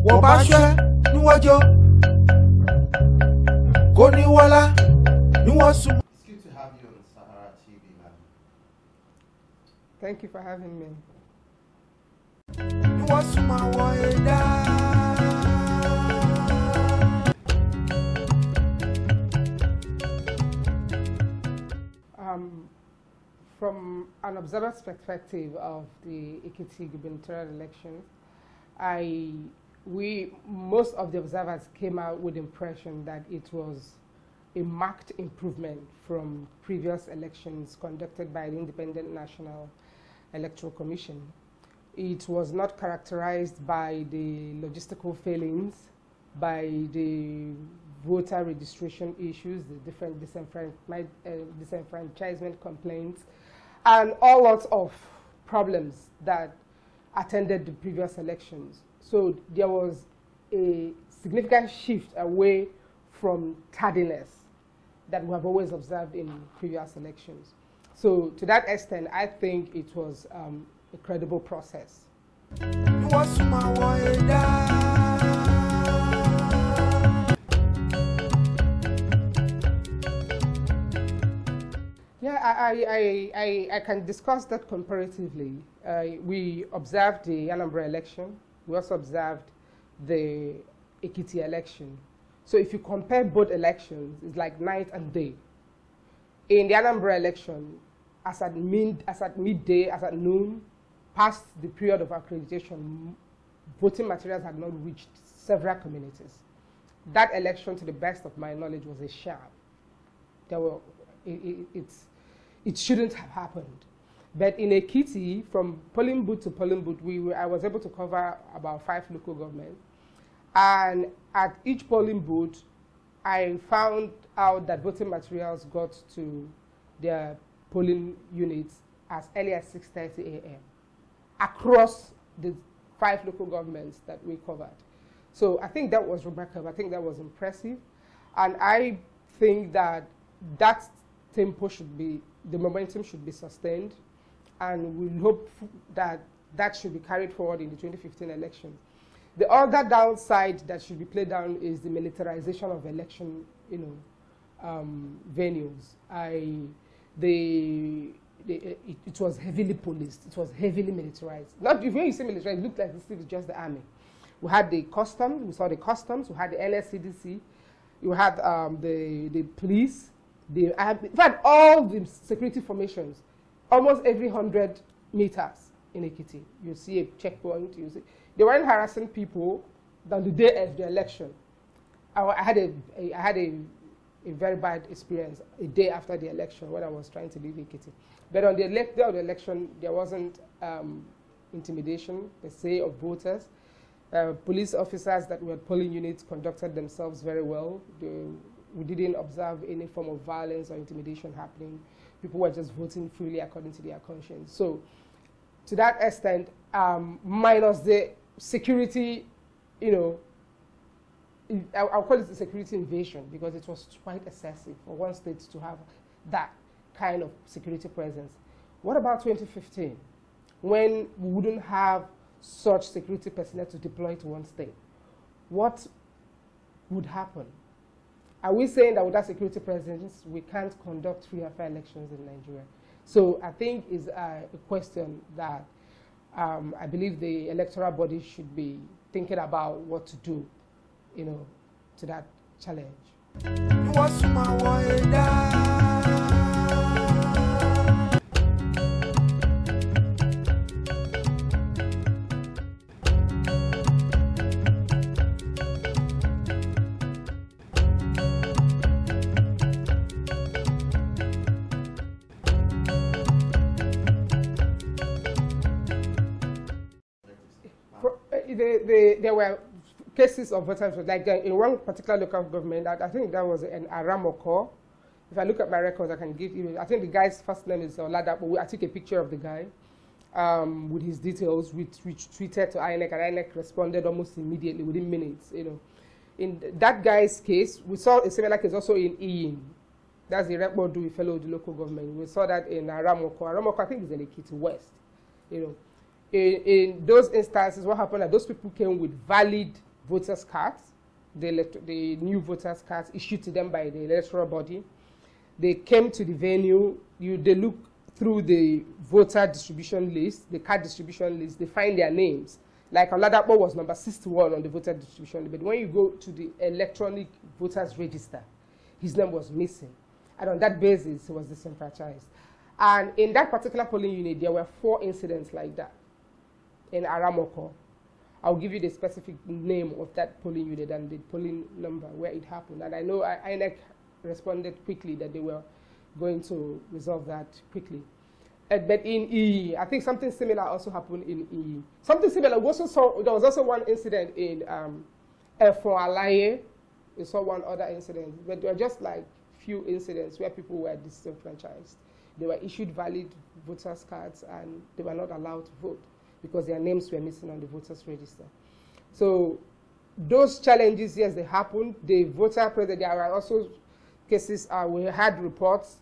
Wabasha, Nuwajo, Koniwala, Nuwasu. It's good to have you on Sahara TV, man. Thank you for having me. From an observer's perspective of the Ekiti gubernatorial election, most of the observers came out with the impression that it was a marked improvement from previous elections conducted by the Independent National Electoral Commission. It was not characterized by the logistical failings, by the voter registration issues, the different disenfranchisement complaints, and all lots of problems that attended the previous elections. So there was a significant shift away from tardiness that we have always observed in previous elections. So to that extent, I think it was a credible process. Yeah, I can discuss that comparatively. We observed the Anambra election. We also observed the Ekiti election. So if you compare both elections, it's like night and day. In the Anambra election, as at midday, as at noon, past the period of accreditation, voting materials had not reached several communities. That election, to the best of my knowledge, was a sham. It shouldn't have happened. But in Ekiti, from polling booth to polling booth, I was able to cover about 5 local governments. And at each polling booth, I found out that voting materials got to their polling units as early as 6:30 a.m. across the 5 local governments that we covered. So I think that was remarkable. I think that was impressive. And I think that that tempo should be, the momentum should be sustained. And we hope that that should be carried forward in the 2015 election. The other downside that should be played down is the militarization of election, venues. It was heavily policed. It was heavily militarized. Not when you say militarized, it looked like this was just the army. We had the customs. We saw the customs. We had the NSCDC. You had the police. In fact, all the security formations. Almost every 100 meters in Ekiti, you see a checkpoint. You see, they weren't harassing people than the day of the election. I had a very bad experience a day after the election when I was trying to leave Ekiti. But on the day of the election, there wasn't intimidation per se of voters. Police officers that were polling units conducted themselves very well. We didn't observe any form of violence or intimidation happening. People were just voting freely according to their conscience. So to that extent, minus the security, I'll call it a security invasion because it was quite excessive for one state to have that kind of security presence. What about 2015, when we wouldn't have such security personnel to deploy to one state? What would happen? Are we saying that without security presence, we can't conduct free and fair elections in Nigeria? So I think it's a question that I believe the electoral body should be thinking about what to do, to that challenge. There were cases of voters, like in one particular local government, I think that was an Aramoko. If I look at my records, I can give you, I think the guy's first name is Oladapo. I took a picture of the guy with his details, which tweeted to INEC, and INEC responded almost immediately, within minutes. In that guy's case, we saw a similar case also in Iyin. That's the record we fellow of the local government. We saw that in Aramoko. Aramoko, I think, is in Ekiti West. In those instances, what happened is those people came with valid voters' cards, the new voters' cards issued to them by the electoral body. They came to the venue. They look through the voter distribution list, the card distribution list. They find their names. Like Oladapo was number 61 on the voter distribution list. But when you go to the electronic voters register, his name was missing. And on that basis, he was disenfranchised. And in that particular polling unit, there were 4 incidents like that in Aramoko. I'll give you the specific name of that polling unit and the polling number where it happened. And I know INEC responded quickly that they were going to resolve that quickly. But in EE, I think something similar also happened in EE. Something similar, we also saw, there was also one incident in Alaye. We saw one other incident, but there were just like few incidents where people were disenfranchised. They were issued valid voters' cards and they were not allowed to vote because their names were missing on the voters' register. So those challenges, yes, they happened. The voter president, there are also cases, we had reports.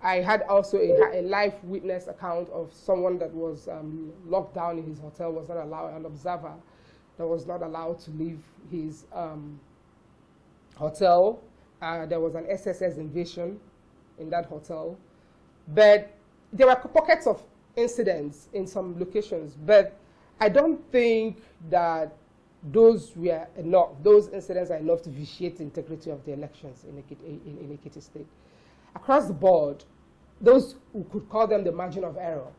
I had also a live witness account of someone that was locked down in his hotel, was not allowed, an observer that was not allowed to leave his hotel. There was an SSS invasion in that hotel. But there were pockets of incidents in some locations, but I don't think that those were enough. Those incidents are enough to vitiate the integrity of the elections in Ekiti State. Across the board, those who could call them the margin of error,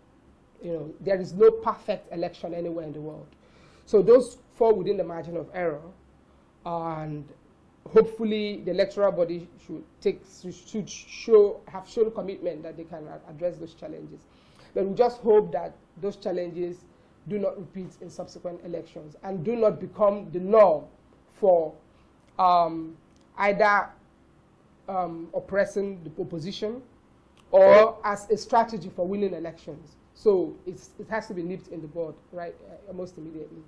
there is no perfect election anywhere in the world. So those fall within the margin of error, and hopefully the electoral body should have shown commitment that they can address those challenges. But we just hope that those challenges do not repeat in subsequent elections and do not become the norm for either oppressing the opposition or as a strategy for winning elections. So it has to be nipped in the bud, right, almost immediately.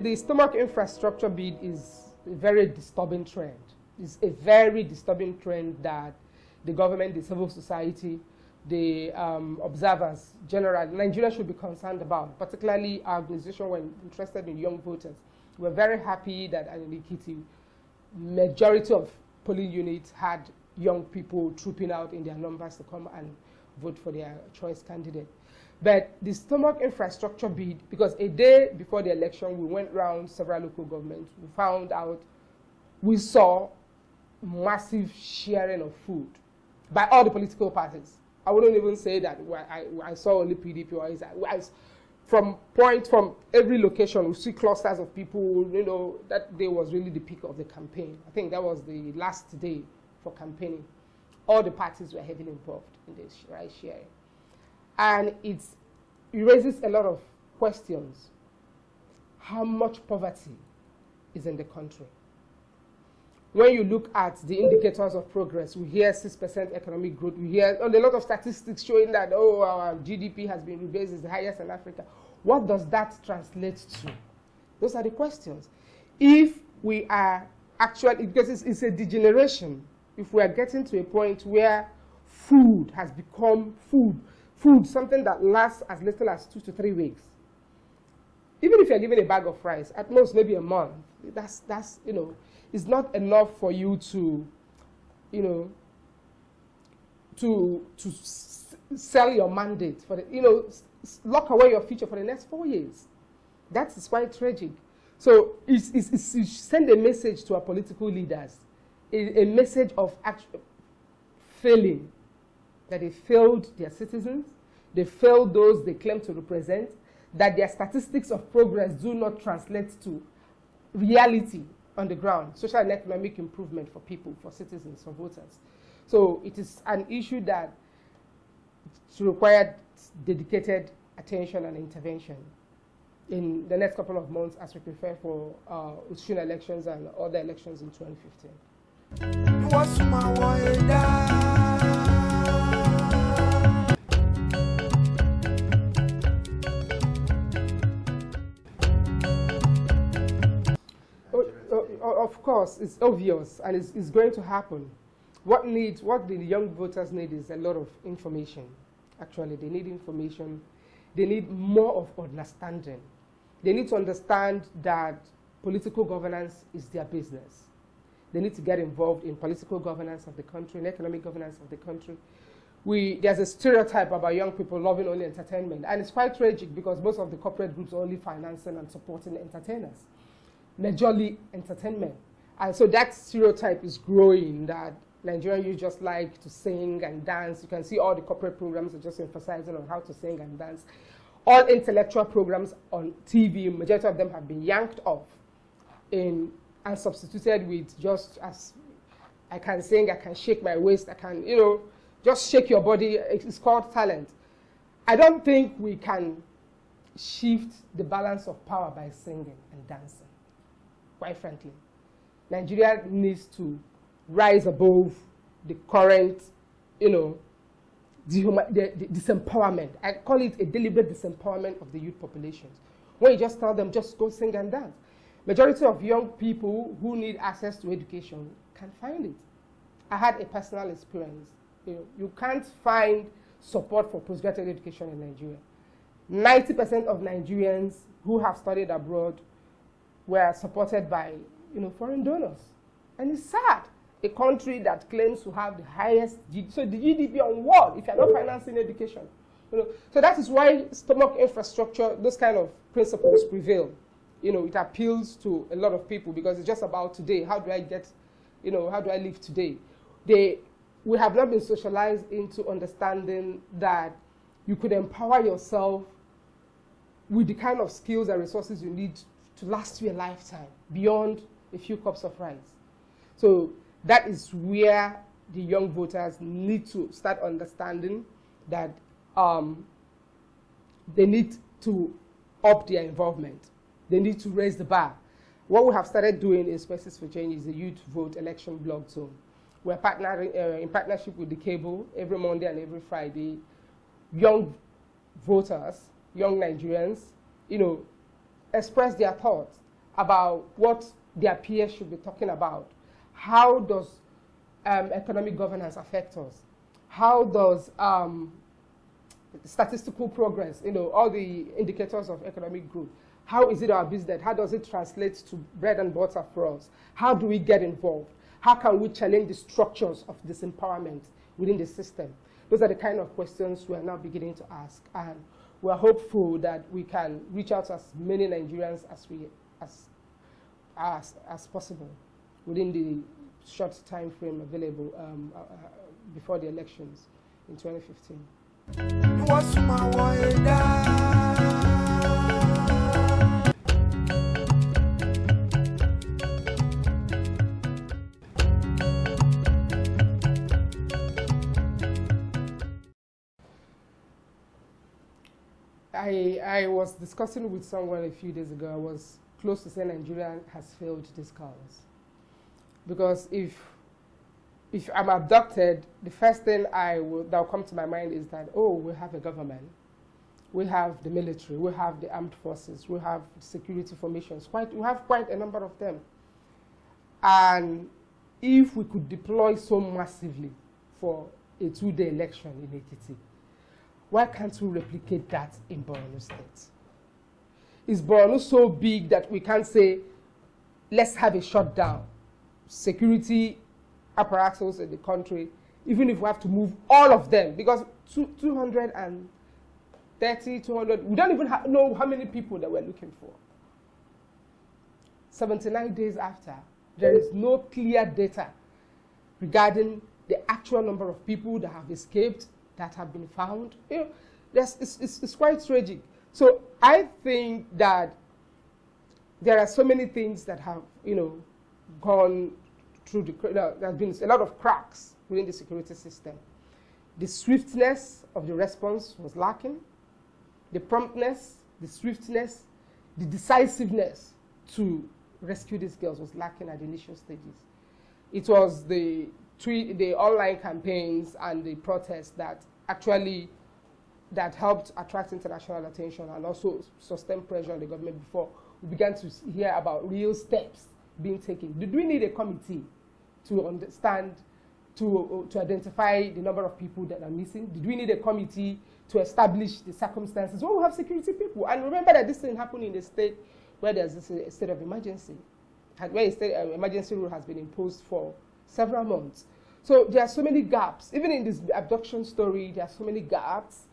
The stomach infrastructure bid is a very disturbing trend. It's a very disturbing trend that the government, the civil society, the observers, generally, Nigeria should be concerned about, particularly our organization when interested in young voters. We're very happy that in Ekiti, majority of polling units had young people trooping out in their numbers to come and vote for their choice candidate. But the stomach infrastructure bid, because a day before the election, we went around several local governments. We found out, we saw massive sharing of food by all the political parties. I wouldn't even say that I saw only PDP or from every location, we see clusters of people. That day was really the peak of the campaign. I think that was the last day for campaigning. All the parties were heavily involved in this ride sharing. And it raises a lot of questions. How much poverty is in the country? When you look at the indicators of progress, we hear 6% economic growth. We hear a lot of statistics showing that, our GDP has been rebased, it's the highest in Africa. What does that translate to? Those are the questions. If we are actually, because it's a degeneration, if we are getting to a point where food has become food, something that lasts as little as 2 to 3 weeks. Even if you're given a bag of rice, at most maybe a month, that's it's not enough for you to sell your mandate for lock away your future for the next 4 years. That is quite tragic. So it send a message to our political leaders, a message of actual failing, that they failed their citizens, they failed those they claim to represent, that their statistics of progress do not translate to reality on the ground, social and economic improvement for people, for citizens, for voters. So it is an issue that required dedicated attention and intervention in the next couple of months as we prepare for Osun elections and other elections in 2015. of course, it's obvious, and it's going to happen. What the young voters need is a lot of information. Actually, they need information. They need more of understanding. They need to understand that political governance is their business. They need to get involved in political governance of the country, and economic governance of the country. There's a stereotype about young people loving only entertainment, and it's quite tragic because most of the corporate groups are only financing and supporting entertainers, majorly entertainment. And so that stereotype is growing, that Nigerian youth just like to sing and dance. You can see all the corporate programs are just emphasizing on how to sing and dance. All intellectual programs on TV, majority of them have been yanked off and substituted with just as I can sing, I can shake my waist, I can, just shake your body. It's called talent. I don't think we can shift the balance of power by singing and dancing, quite frankly. Nigeria needs to rise above the current, the disempowerment. I call it a deliberate disempowerment of the youth populations. When you just tell them, just go sing and dance. Majority of young people who need access to education can find it. I had a personal experience. You can't find support for postgraduate education in Nigeria. 90% of Nigerians who have studied abroad were supported by, foreign donors. And it's sad. A country that claims to have the highest GDP, so the GDP on world, if you're not financing education. So that is why stomach infrastructure, those kind of principles prevail. It appeals to a lot of people because it's just about today. How do I get, how do I live today? We have not been socialized into understanding that you could empower yourself with the kind of skills and resources you need to last you a lifetime beyond a few cups of rice. So that is where the young voters need to start understanding that they need to up their involvement. They need to raise the bar. What we have started doing in Spaces for Change is the Youth Vote Election Blog Zone. We're partnering in partnership with the Cable every Monday and every Friday. Young voters, young Nigerians, express their thoughts about what their peers should be talking about. How does economic governance affect us? How does statistical progress, all the indicators of economic growth, how is it our business? How does it translate to bread and butter for us? How do we get involved? How can we challenge the structures of disempowerment within the system? Those are the kind of questions we are now beginning to ask. And we're hopeful that we can reach out to as many Nigerians as possible within the short time frame available before the elections in 2015. I was discussing with someone a few days ago. I was close to saying Nigeria has failed this cause. Because if I'm abducted, the first thing that will come to my mind is that, we have a government, we have the military, we have the armed forces, we have security formations. We have quite a number of them. And if we could deploy so massively for a 2-day election in Ekiti, why can't we replicate that in Borno State? Is Borno so big that we can't say, let's have a shutdown? Security apparatus in the country, even if we have to move all of them, because 230, 200, we don't even know how many people that we're looking for. 79 days after, there is no clear data regarding the actual number of people that have escaped, that have been found. It's quite tragic. So I think that there are so many things that have, gone through there have been a lot of cracks within the security system. The swiftness of the response was lacking. The promptness, the swiftness, the decisiveness to rescue these girls was lacking at the initial stages. It was the online campaigns and the protests that actually helped attract international attention and also sustain pressure on the government before we began to hear about real steps being taken? Did we need a committee to understand, to identify the number of people that are missing? Did we need a committee to establish the circumstances? Well, we have security people. And remember that this thing happened in a state where there's a state of emergency, where a state emergency rule has been imposed for several months. So there are so many gaps. Even in this abduction story, there are so many gaps.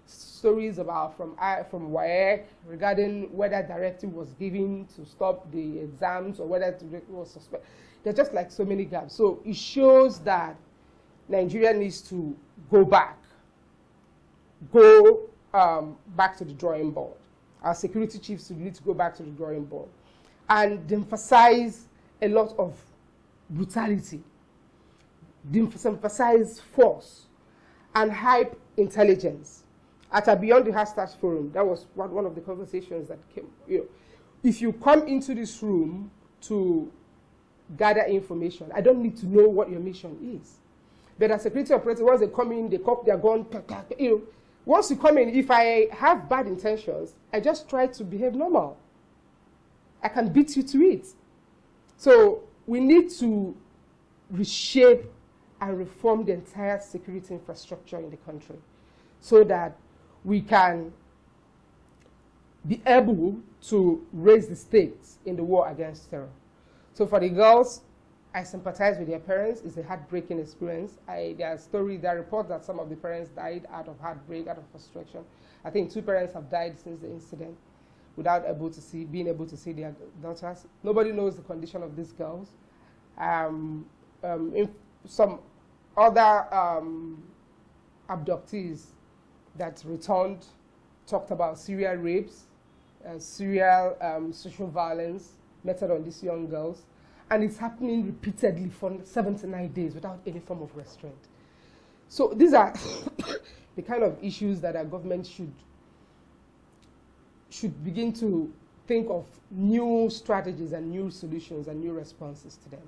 Stories about from WAEC regarding whether directive was given to stop the exams or whether it was suspended. There's just like so many gaps. So it shows that Nigeria needs to go back to the drawing board. Our security chiefs need to go back to the drawing board and emphasize a lot of brutality, emphasize force, and hype intelligence. At a Beyond the Hashtags forum, that was one of the conversations that came. If you come into this room to gather information, I don't need to know what your mission is. But as security operators, once they come in, they cock their gun. Once you come in, if I have bad intentions, I just try to behave normal. I can beat you to it. So we need to reshape and reform the entire security infrastructure in the country so that we can be able to raise the stakes in the war against terror. So for the girls, I sympathize with their parents. It's a heartbreaking experience. There are reports that some of the parents died out of heartbreak, out of frustration. I think 2 parents have died since the incident without being able to see their daughters. Nobody knows the condition of these girls. Some other abductees that returned talked about serial rapes, serial social violence meted on these young girls. And it's happening repeatedly for 79 days without any form of restraint. So these are the kind of issues that our government should begin to think of new strategies and new solutions and new responses to them.